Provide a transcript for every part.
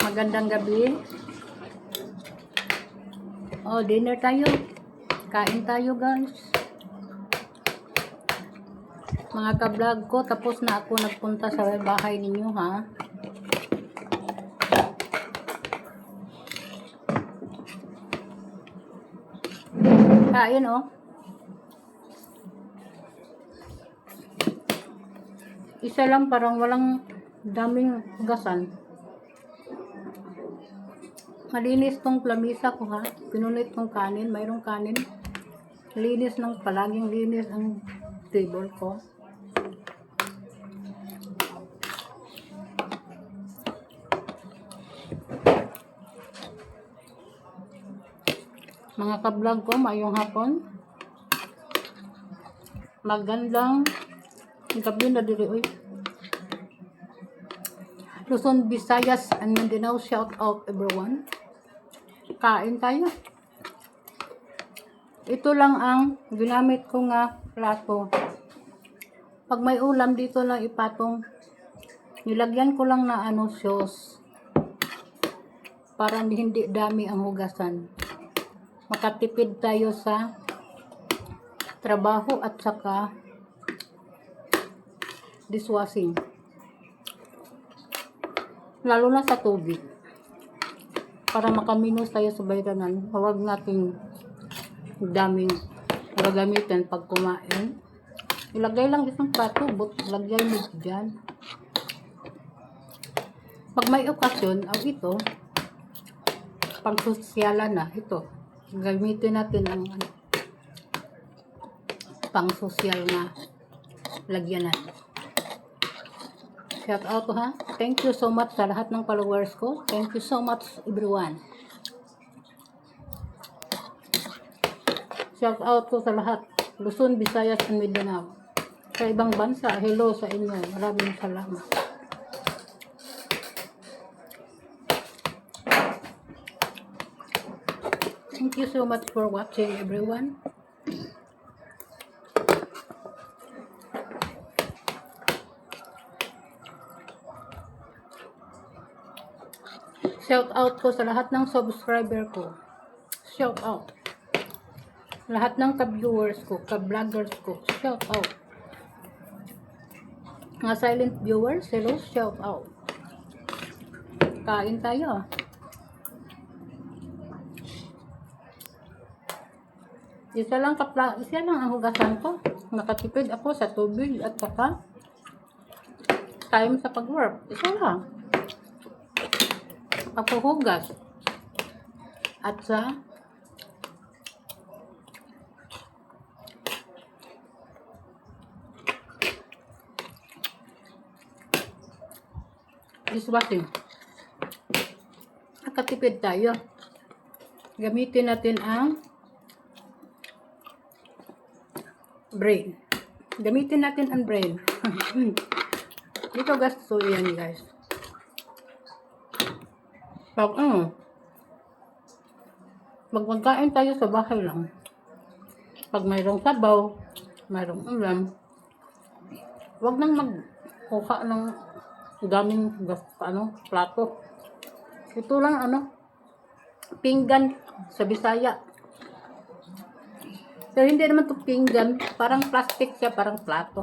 Magandang gabi. Oh, dinner tayo. Kain tayo, guys. Mga ka-vlog ko, tapos na ako nagpunta sa bahay ninyo, ha? Kain, oh. Isa lang, parang walang daming hugasan. Malinis tong lamisa ko, ha? Pinunit tong kanin, mayroong kanin. Linis ng palaging linis ang table ko. Mga ka-vlog ko, mayong hapon. Magandang gabi na diri, oy. Luzon, Visayas, and Mindanao, shout out everyone. Kain tayo. Ito lang ang ginamit ko nga plato. Pag may ulam dito lang ipatong, nilagyan ko lang na sauce para hindi dami ang hugasan. Makatipid tayo sa trabaho at saka dishwashing. Lalo na sa tubig. Para makaminos tayo sa bayranan, huwag nating daming gagamitin pag kumain. Ilagay lang isang plato, lagay mo dyan. Pag may okasyon, ito, pang sosyalan na, ito. Gamitin natin ang pang sosyal na lagyanan. Shout out, ha? Thank you so much sa lahat ng followers ko. Thank you so much, everyone. Shout out ko sa lahat. Luzon, Visayas, and Mindanao. Sa ibang bansa, hello sa inyo. Maraming salamat. Thank you so much for watching, everyone. Shout out ko sa lahat ng subscriber ko. Shout out. Lahat ng ka-viewers ko, ka-vloggers ko. Shout out. Mga silent viewers, hello, shout out. Kain tayo. Isa lang ang hugasan ko. Nakatipid ako sa tubig at saka time sa pag-work. Isa lang. Paghuhugas at sa dishwashing. Nakatipid tayo. Gamitin natin ang brain. Gamitin natin ang brain. Dito gasto yan, guys. Pag magkain tayo sa bahay lang. Pag mayroong sabaw, mayroong ulam, huwag nang magkuha ng daming plato. Ito lang pinggan sa Bisaya. Pero hindi naman ito pinggan, parang plastic siya, parang plato.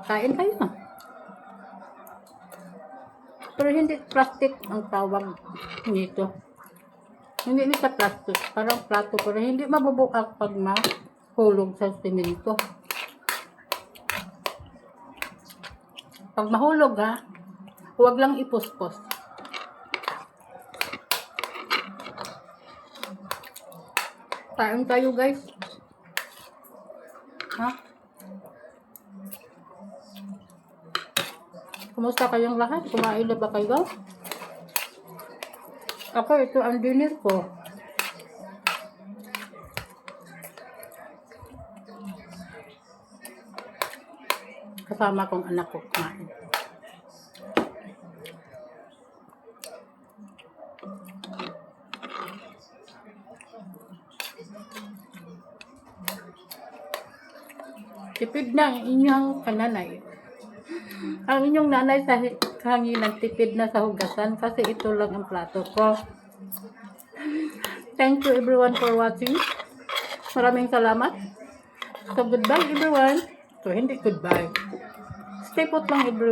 Kain tayo. Pero hindi plastic ang tawag nito. Hindi nito plastic. Parang plato. Pero hindi mabubuak pag mahulog sa simento. Pag mahulog, huwag lang ipuspos. Kain tayo, guys. Kumusta kayong lahat? Kumain na ba kayo? Ako, ito ang dinner ko. Kasama kong anak ko kumain. Tipid na ang inyong kananay. Ang inyong nanay sa hanginan, tipid na sa hugasan kasi ito lang ang plato ko. Thank you everyone for watching. Maraming salamat. So goodbye everyone. So hindi goodbye. Stay put lang everyone.